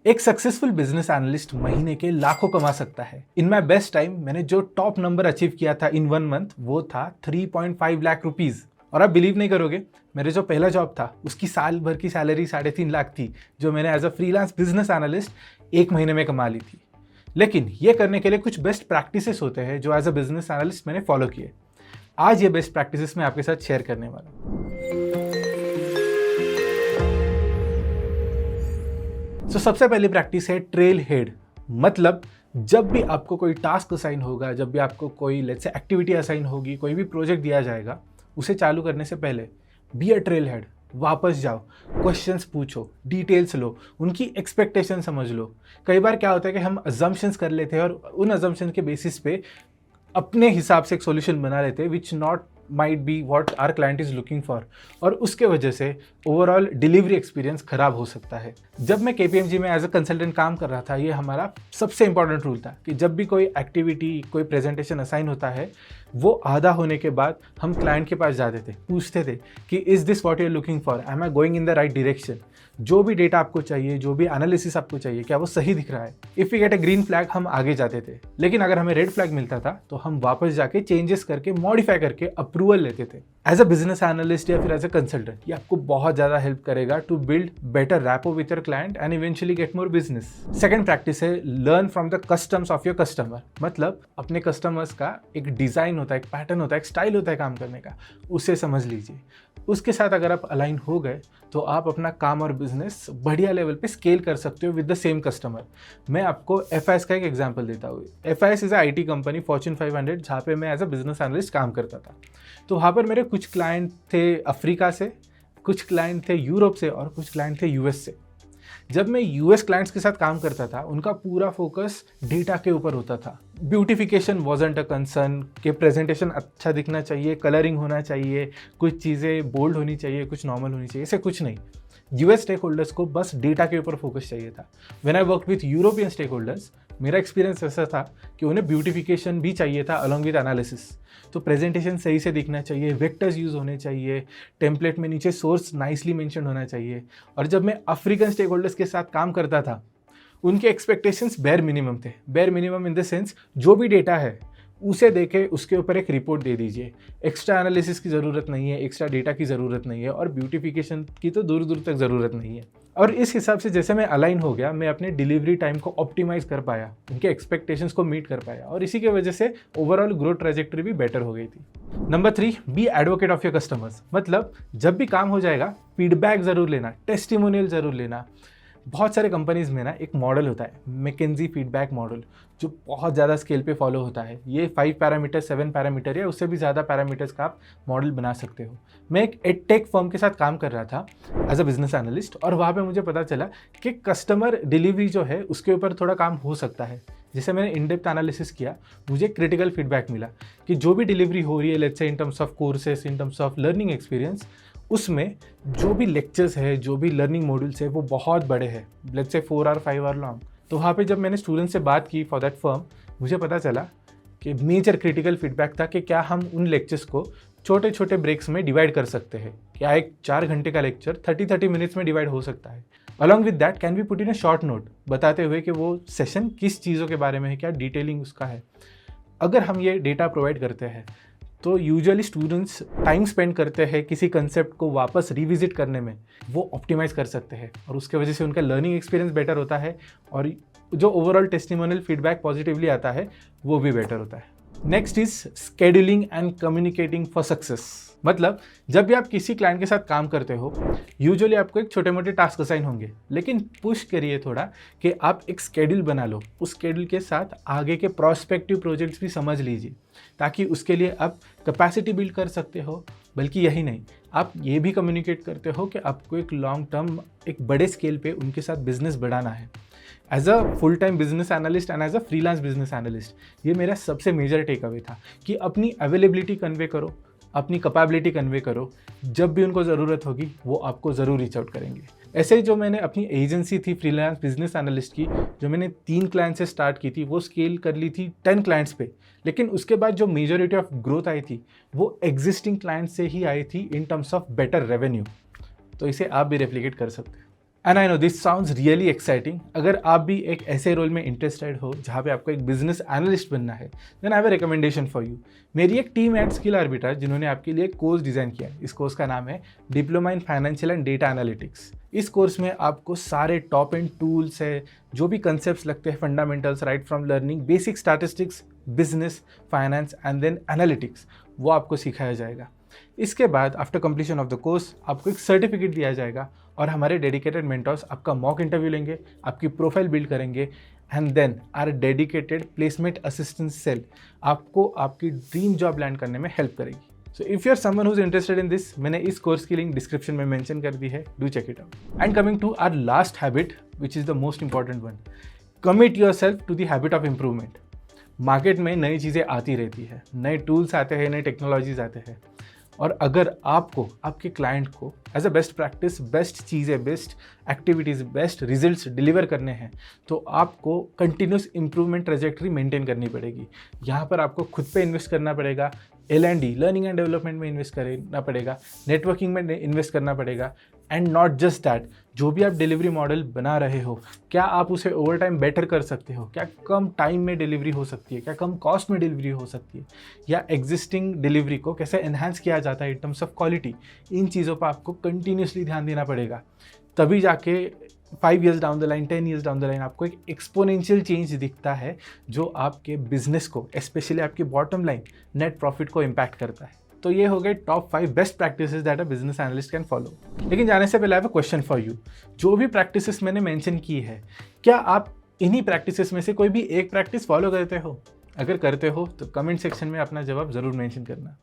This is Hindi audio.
एक सक्सेसफुल बिजनेस एनालिस्ट महीने के लाखों कमा सकता है। इन माई बेस्ट टाइम मैंने जो टॉप नंबर अचीव किया था इन 1 मंथ वो था 3.5 लाख रुपीज। और आप बिलीव नहीं करोगे, मेरे जो पहला जॉब था उसकी साल भर की सैलरी 3.5 लाख थी, जो मैंने as a freelance business analyst 1 महीने में कमा ली थी। लेकिन ये करने के लिए कुछ बेस्ट प्रैक्टिसेस होते हैं जो एज अ बिजनेस एनालिस्ट मैंने फॉलो किए। आज ये बेस्ट प्रैक्टिसेस मैं आपके साथ शेयर करने वाला हूँ। सबसे पहली प्रैक्टिस है ट्रेल हेड। मतलब जब भी आपको कोई टास्क असाइन होगा, जब भी आपको कोई लेट्स से एक्टिविटी असाइन होगी, कोई भी प्रोजेक्ट दिया जाएगा, उसे चालू करने से पहले बी अ ट्रेल हेड। वापस जाओ, क्वेश्चंस पूछो, डिटेल्स लो, उनकी एक्सपेक्टेशन समझ लो। कई बार क्या होता है कि हम अजम्पशंस कर लेते हैं और उन अजम्पशन के बेसिस पे अपने हिसाब से एक सॉल्यूशन बना लेते हैं which not might be what our client is looking for, और उसके वजह से ओवरऑल डिलीवरी एक्सपीरियंस खराब हो सकता है। जब मैं KPMG में एज अ कंसल्टेंट काम कर रहा था, ये हमारा सबसे इंपॉर्टेंट रूल था कि जब भी कोई एक्टिविटी, कोई प्रेजेंटेशन असाइन होता है, वो आधा होने के बाद हम क्लाइंट के पास जाते थे, पूछते थे कि is this what you are looking for, am I going in the right direction. जो भी डेटा आपको चाहिए, जो भी एनालिसिस आपको चाहिए, क्या वो सही दिख रहा है। If we get a green flag हम आगे जाते थे, लेकिन अगर हमें रेड फ्लैग मिलता था तो हम वापस जाके चेंजेस करके, मॉडिफाई करके अप्रूवल लेते थे। एज अ बिजनेस एनालिस्ट या फिर एज अ कंसल्टेंट, ये आपको बहुत ज्यादा हेल्प करेगा to build better rapport with your client and eventually get more business. Second practice है learn from the customs of your customer. मतलब अपने कस्टमर्स का एक डिजाइन होता है, एक पैटर्न होता है, एक स्टाइल होता है काम करने का, उसे समझ लीजिए। उसके साथ अगर आप अलाइन हो गए तो आप अपना काम और बिजनेस बढ़िया लेवल पे स्केल कर सकते हो विद द सेम कस्टमर। मैं आपको FIS का एक एग्जांपल देता हूँ। FIS is IT company, Fortune 500, जहाँ पे मैं एज अ बिजनेस एनालिस्ट काम करता था। तो वहाँ पर मेरे कुछ क्लाइंट थे अफ्रीका से, कुछ क्लाइंट थे यूरोप से और कुछ क्लाइंट थे US से। जब मैं US क्लाइंट्स के साथ काम करता था, उनका पूरा फोकस डेटा के ऊपर होता था। ब्यूटिफिकेशन वॉजंट अ कंसर्न, कि प्रेजेंटेशन अच्छा दिखना चाहिए, कलरिंग होना चाहिए, कुछ चीज़ें बोल्ड होनी चाहिए, कुछ नॉर्मल होनी चाहिए, ऐसे कुछ नहीं। US स्टेक होल्डर्स को बस डेटा के ऊपर फोकस चाहिए था। When I work with European stakeholders, मेरा एक्सपीरियंस ऐसा था कि उन्हें ब्यूटिफिकेशन भी चाहिए था अलॉन्ग विद एनालिसिस। तो प्रेजेंटेशन सही से दिखना चाहिए, वेक्टर्स यूज होने चाहिए, टेम्पलेट में नीचे सोर्स नाइसली मेंशन होना चाहिए। और जब मैं अफ्रीकन स्टेक होल्डर्स के साथ काम करता था, उनके एक्सपेक्टेशंस बेयर मिनिमम थे। Bare minimum in the sense, जो भी डेटा है उसे देखे, उसके ऊपर एक रिपोर्ट दे दीजिए। एक्स्ट्रा एनालिसिस की ज़रूरत नहीं है, एक्स्ट्रा डेटा की ज़रूरत नहीं है, और ब्यूटिफिकेशन की तो दूर दूर तक ज़रूरत नहीं है। और इस हिसाब से जैसे मैं अलाइन हो गया, मैं अपने डिलीवरी टाइम को ऑप्टिमाइज कर पाया, उनके एक्सपेक्टेशंस को मीट कर पाया, और इसी की वजह से ओवरऑल ग्रोथ ट्रैजेक्टरी भी बेटर हो गई थी। Number 3, be advocate of your customers. मतलब जब भी काम हो जाएगा, फीडबैक ज़रूर लेना, टेस्टिमोनियल ज़रूर लेना। बहुत सारे कंपनीज़ में ना एक मॉडल होता है, मैकेंजी फीडबैक मॉडल, जो बहुत ज़्यादा स्केल पे फॉलो होता है। ये 5 पैरामीटर, 7 पैरामीटर या उससे भी ज़्यादा पैरामीटर्स का आप मॉडल बना सकते हो। मैं एक एडटेक फर्म के साथ काम कर रहा था एज अ बिजनेस एनालिस्ट, और वहाँ पे मुझे पता चला कि कस्टमर डिलीवरी जो है उसके ऊपर थोड़ा काम हो सकता है। जैसे मैंने इन डेप्थ एनालिसिस किया, मुझे क्रिटिकल फीडबैक मिला कि जो भी डिलीवरी हो रही है, let's say in terms of courses, in terms of learning experience, उसमें जो भी लेक्चर्स है, जो भी लर्निंग मॉड्यूल्स है, वो बहुत बड़े हैं, let's say 4 our 5 hour long. तो वहाँ पे जब मैंने स्टूडेंट से बात की फॉर दैट फर्म, मुझे पता चला कि मेजर क्रिटिकल फीडबैक था कि क्या हम उन लेक्चर्स को छोटे छोटे ब्रेक्स में डिवाइड कर सकते हैं। क्या एक 4 घंटे का लेक्चर 30 मिनट्स में डिवाइड हो सकता है। Along with that can be put in a short note, बताते हुए कि वो सेशन किस चीज़ों के बारे में है, क्या डिटेलिंग उसका है। अगर हम ये डेटा प्रोवाइड करते हैं तो यूजुअली स्टूडेंट्स टाइम स्पेंड करते हैं किसी कंसेप्ट को वापस रिविजिट करने में, वो ऑप्टिमाइज कर सकते हैं, और उसके वजह से उनका लर्निंग एक्सपीरियंस बेटर होता है, और जो ओवरऑल टेस्टिमोनियल फीडबैक पॉजिटिवली आता है वो भी बेटर होता है। Next is scheduling and communicating for success. मतलब जब भी आप किसी क्लाइंट के साथ काम करते हो, यूजुअली आपको एक छोटे मोटे टास्क असाइन होंगे, लेकिन पुश करिए थोड़ा कि आप एक स्केड्यूल बना लो। उस स्केड्यूल के साथ आगे के प्रोस्पेक्टिव प्रोजेक्ट्स भी समझ लीजिए, ताकि उसके लिए आप कैपेसिटी बिल्ड कर सकते हो। बल्कि यही नहीं, आप ये भी कम्युनिकेट करते हो कि आपको एक लॉन्ग टर्म, एक बड़े स्केल पे उनके साथ बिजनेस बढ़ाना है। As a full time business analyst and as a freelance business analyst, ये मेरा सबसे मेजर टेक अवे था कि अपनी अवेलेबिलिटी कन्वे करो, अपनी कैपेबिलिटी कन्वे करो। जब भी उनको ज़रूरत होगी वो आपको ज़रूर रीच आउट करेंगे। ऐसे ही जो मैंने अपनी एजेंसी थी फ्रीलांस बिजनेस एनालिस्ट की, जो मैंने 3 क्लाइंट से स्टार्ट की थी, वो स्केल कर ली थी 10 क्लाइंट्स पे। लेकिन उसके बाद जो मेजॉरिटी ऑफ ग्रोथ आई थी वो एग्जिस्टिंग क्लाइंट से ही आई थी in terms of better revenue. तो इसे आप भी रेप्लिकेट कर सकते हैं। And I know this sounds really exciting. अगर आप भी एक ऐसे रोल में इंटरेस्टेड हो जहाँ पे आपको एक बिजनेस एनालिस्ट बनना है, then I have a recommendation for you. मेरी एक टीम एट स्किल आर्बिट्राज जिन्होंने आपके लिए एक कोर्स डिज़ाइन किया है। इस कोर्स का नाम है diploma in financial and data analytics. इस कोर्स में आपको सारे टॉप एंड टूल्स है, जो भी कंसेप्ट्स लगते हैं, fundamentals right from learning basic statistics, business, finance and then analytics, वो आपको सिखाया जाएगा। इसके बाद after completion of the course आपको एक सर्टिफिकेट दिया जाएगा और हमारे डेडिकेटेड मेंटर्स आपका मॉक इंटरव्यू लेंगे, आपकी प्रोफाइल बिल्ड करेंगे and then our dedicated placement assistance cell आपको आपकी ड्रीम जॉब लैंड करने में हेल्प करेगी। So if you are someone who is interested in this, मैंने इस कोर्स की लिंक डिस्क्रिप्शन में मेंशन कर दी है, do check it out. And coming to our last habit which is the most important one, commit yourself to the habit of improvement. Market में नई चीज़ें आती रहती है, नए टूल्स आते हैं, नए टेक्नोलॉजीज आते हैं, और अगर आपको आपके क्लाइंट को as a best practice best चीज़ें, best activities, best results deliver करने हैं, तो आपको कंटिन्यूस इंप्रूवमेंट ट्रेजेक्ट्री मेंटेन करनी पड़ेगी। यहाँ पर आपको खुद पे इन्वेस्ट करना पड़ेगा, L&D लर्निंग एंड डेवलपमेंट में इन्वेस्ट करना पड़ेगा, नेटवर्किंग में इन्वेस्ट करना पड़ेगा, एंड नॉट जस्ट दैट, जो भी आप डिलीवरी मॉडल बना रहे हो, क्या आप उसे ओवर टाइम बेटर कर सकते हो, क्या कम टाइम में डिलीवरी हो सकती है, क्या कम कॉस्ट में डिलीवरी हो सकती है, या एग्जिस्टिंग डिलीवरी को कैसे एनहांस किया जाता है इन टर्म्स ऑफ क्वालिटी। इन चीज़ों पर आपको कंटिन्यूसली ध्यान देना पड़ेगा, तभी जाके 5 years down the line, 10 years down the line आपको एक एक्सपोनेंशियल चेंज दिखता है, जो आपके बिजनेस को, स्पेशली आपकी बॉटम लाइन नेट प्रॉफिट को इम्पैक्ट करता है। तो ये हो गए top 5 best practices that a business analyst can follow. लेकिन जाने से पहले आई have a question for you. जो भी प्रैक्टिसेस मैंने मेंशन की है, क्या आप इन्हीं प्रैक्टिसेस में से कोई भी एक प्रैक्टिस फॉलो करते हो? अगर करते हो तो कमेंट सेक्शन में अपना जवाब ज़रूर मेंशन करना।